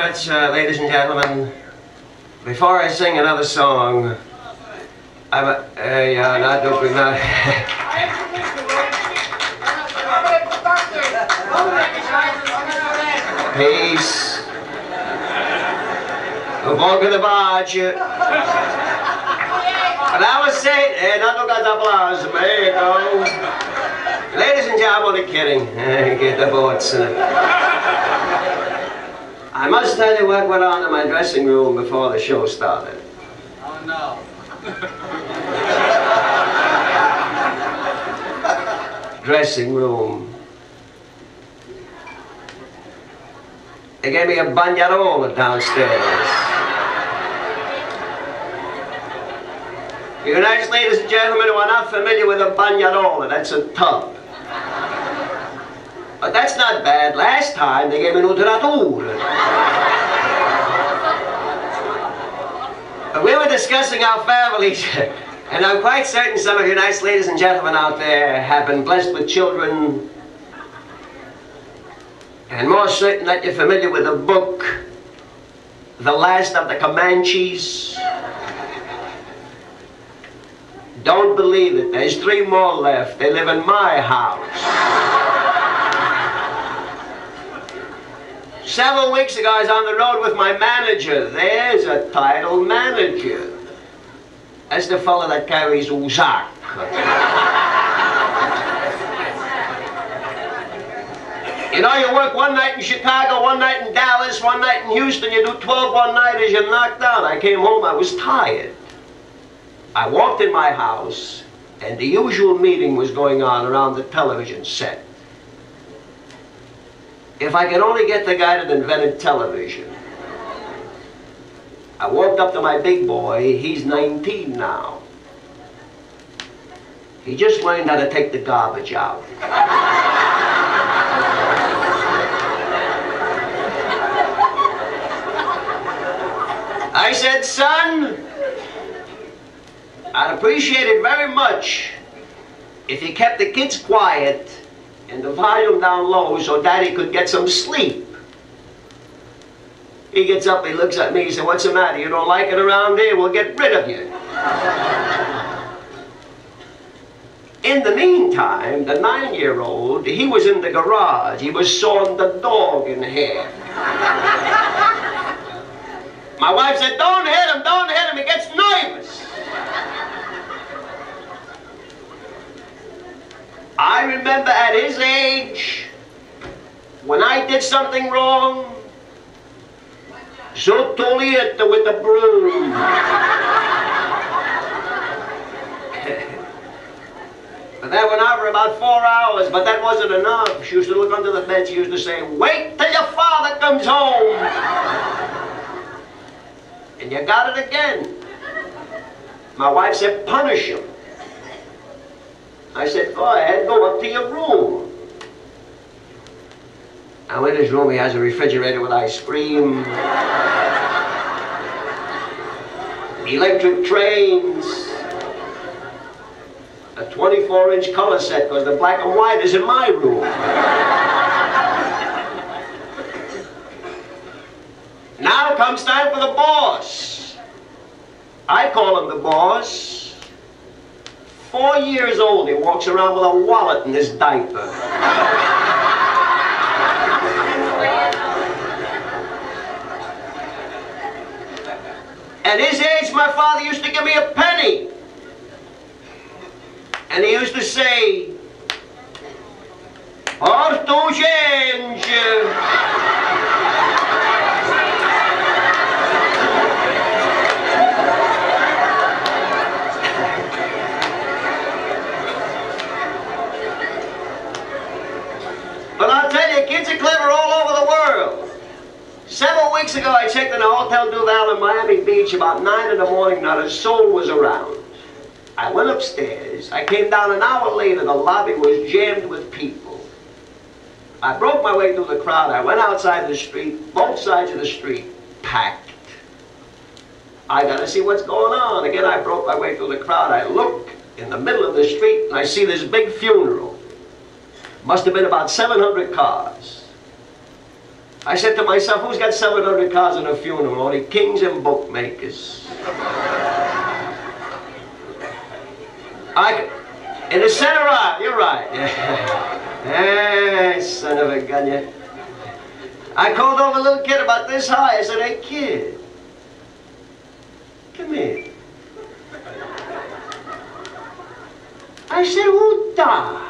much, ladies and gentlemen. Before I sing another song, not open that. Peace. Walk in the barge. But I was saying, not look at the applause. There you go. Ladies and gentlemen, I'm only kidding. Get the boats in it. I must tell you what went on in my dressing room before the show started. Oh no. Dressing room. They gave me a bagnarola downstairs. You nice ladies and gentlemen who are not familiar with a bagnarola, that's a tub. But that's not bad. Last time they gave me un'udratura. We were discussing our families, and I'm quite certain some of you nice ladies and gentlemen out there have been blessed with children, and more certain that you're familiar with the book, The Last of the Comanches. Don't believe it. There's 3 more left. They live in my house. Several weeks ago, I was on the road with my manager. There's a title manager. That's the fellow that carries Uzak. You know, you work one night in Chicago, one night in Dallas, one night in Houston, you do 12 one-nighters, you're knocked out. I came home, I was tired. I walked in my house, and the usual meeting was going on around the television set. If I could only get the guy that invented television. I walked up to my big boy. He's 19 now. He just learned how to take the garbage out. I said, son, I'd appreciate it very much if you kept the kids quiet and the volume down low so Daddy could get some sleep. He gets up, he looks at me, he said, what's the matter? You don't like it around here? We'll get rid of you. In the meantime, the 9-year-old, he was in the garage. He was sawing the dog in half. My wife said, don't hit him, he gets nervous. I remember at his age, when I did something wrong, Zotolietta with the broom. But that went on for about 4 hours, but that wasn't enough. She used to look under the bed, she used to say, wait till your father comes home. And you got it again. My wife said, punish him. I said, go ahead, go up to your room. Now in his room he has a refrigerator with ice cream, electric trains, a 24-inch color set, because the black and white is in my room. Now comes time for the boss. I call him the boss. 4 years old, he walks around with a wallet in his diaper. At his age, my father used to give me a penny. And he used to say, "Porto change." But I'll tell you, kids are clever all over the world. Several weeks ago, I checked in a Hotel Duval in Miami Beach about 9 in the morning. Not a soul was around. I went upstairs. I came down an hour later. The lobby was jammed with people. I broke my way through the crowd. I went outside the street. Both sides of the street packed. I got to see what's going on. Again, I broke my way through the crowd. I look in the middle of the street, and I see this big funeral. Must have been about 700 cars. I said to myself, who's got 700 cars in a funeral? Only kings and bookmakers. In the center aisle, you're right. Hey, son of a gun, yeah. I called over a little kid about this high. I said, hey, kid, come here. I said, who died?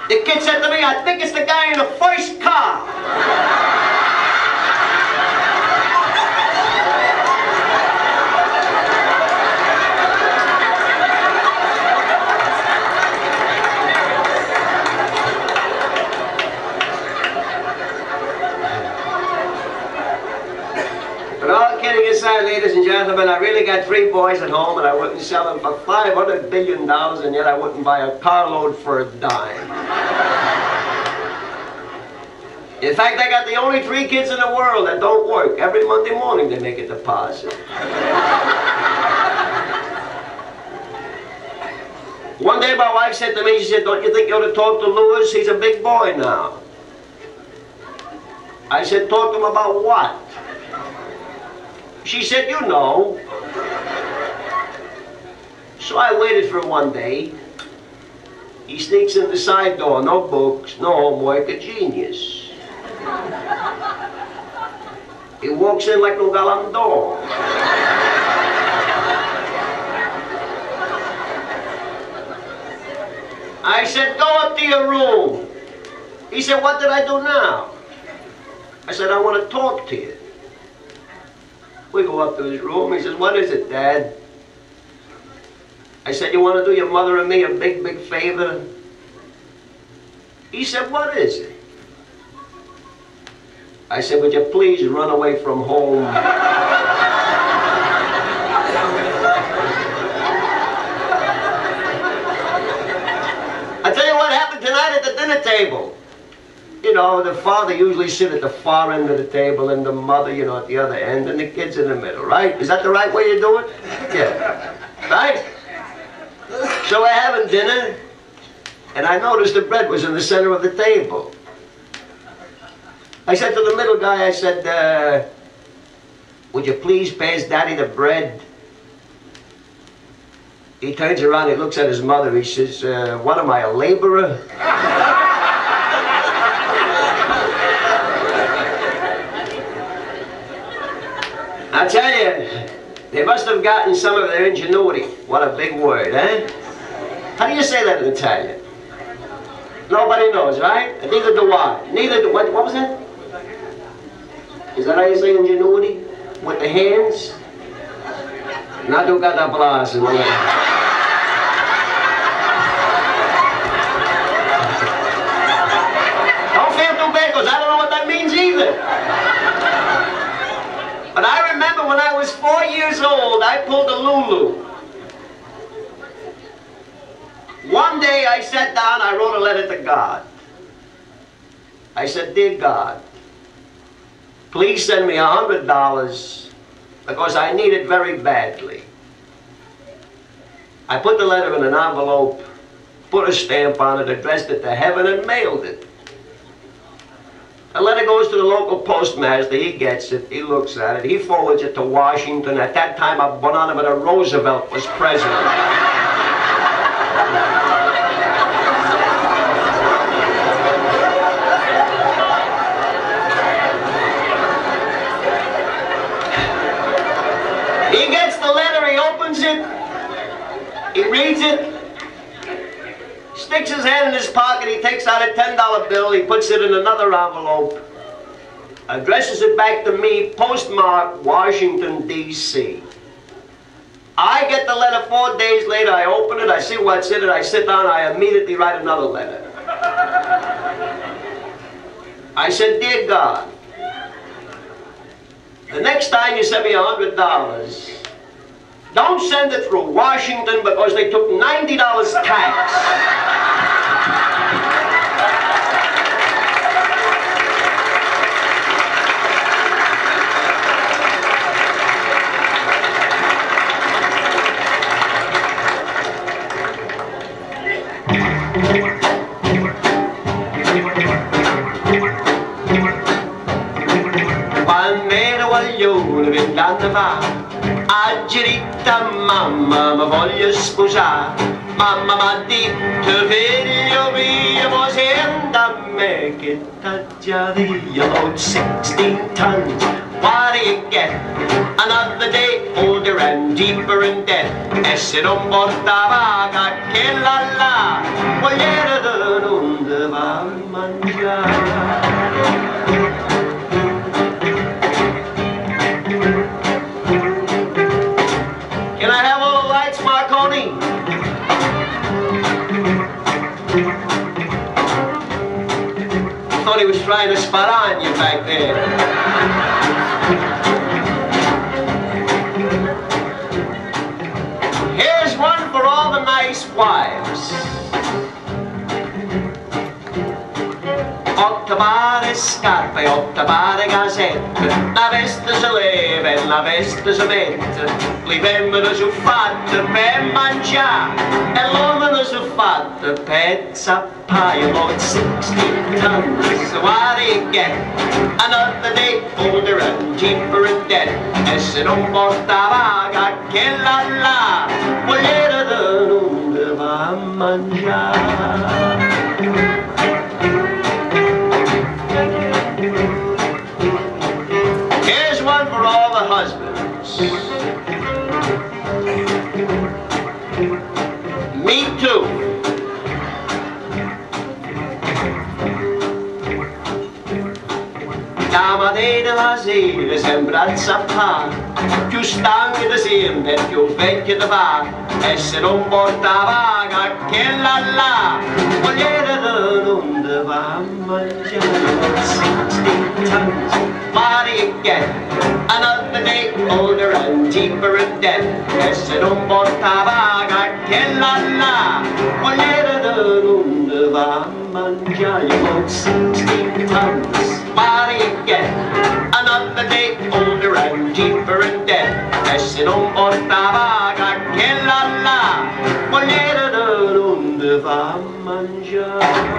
The kid said to me, I think it's the guy in the first car. But all kidding aside, ladies and gentlemen, I really got 3 boys at home, and I wouldn't sell them for $500 billion, and yet I wouldn't buy a carload for a dime. In fact, I got the only 3 kids in the world that don't work. Every Monday morning they make a deposit. One day my wife said to me, she said, don't you think you ought to talk to Louis? He's a big boy now. I said, talk to him about what? She said, you know. So I waited for one day. He sneaks in the side door, no books, no homework, a genius. He walks in like no galandor. I said, go up to your room. He said, what did I do now? I said, I want to talk to you. We go up to his room. He says, what is it, Dad? I said, you want to do your mother and me a big, big favor? He said, what is it? I said, would you please run away from home? I tell you what happened tonight at the dinner table. You know, the father usually sits at the far end of the table and the mother, you know, at the other end, and the kids in the middle, right? Is that the right way you do it? Yeah. Right? So we're having dinner, and I noticed the bread was in the center of the table. I said to the middle guy, I said, would you please pass Daddy the bread? He turns around, he looks at his mother, he says, what am I, a laborer? I tell you, they must have gotten some of their ingenuity. What a big word, eh? How do you say that in Italian? Nobody knows, right? Neither do I. Neither do, what was that? Is that how you say ingenuity? With the hands? Nadu gata blase. Don't feel too bad, because I don't know what that means either. But I remember when I was 4 years old, I pulled a Lulu. One day I sat down, I wrote a letter to God. I said, dear God, please send me $100 because I need it very badly. I put the letter in an envelope, put a stamp on it, addressed it to heaven, and mailed it. The letter goes to the local postmaster, he gets it, he looks at it, he forwards it to Washington. At that time, Bonanima Roosevelt was president. He gets the letter, he opens it, he reads it, sticks his hand in his pocket, he takes out a $10 bill, he puts it in another envelope, addresses it back to me, postmarked Washington, D.C. I get the letter 4 days later, I open it, I see what's in it, I sit down, I immediately write another letter. I said, dear God, the next time you send me $100, don't send it through Washington because they took $90 tax. fa, a girita mamma mi voglio sposare. Mamma m'ha detto figlio mio, mo senta a me che t'ha già via. About 16 tons, what do you get? Another day older and deeper in debt. E se non portava che là, vogliere non te va a mangiare. Can I have all the lights, Marconi? I thought he was trying to spot on you back there. Here's one for all the nice wives. Otto pare scarpe, otto pare casette, la veste si leva e la veste si mette, le femmine sono fatte per mangiare e l'uomo sono fatte per zappare. About 16 tons, what do you get? Another day older and cheaper in debt. E se non portava che là, vogliere non te va a mangiare. Here's one for all the husbands. Me too. La mattina la sera sembra a zappare, più stanco di sempre e più vecchio di fare. E se non portava che là, vogliere non te va a mangiare. 16 tons, what do you get? Another day older and deeper in debt. E se non portava che là, vogliere non te va a mangiare. About 16 tons, what do you get? Another day older and deeper in debt. E se non portava che là, vogliere non te va a mangiare.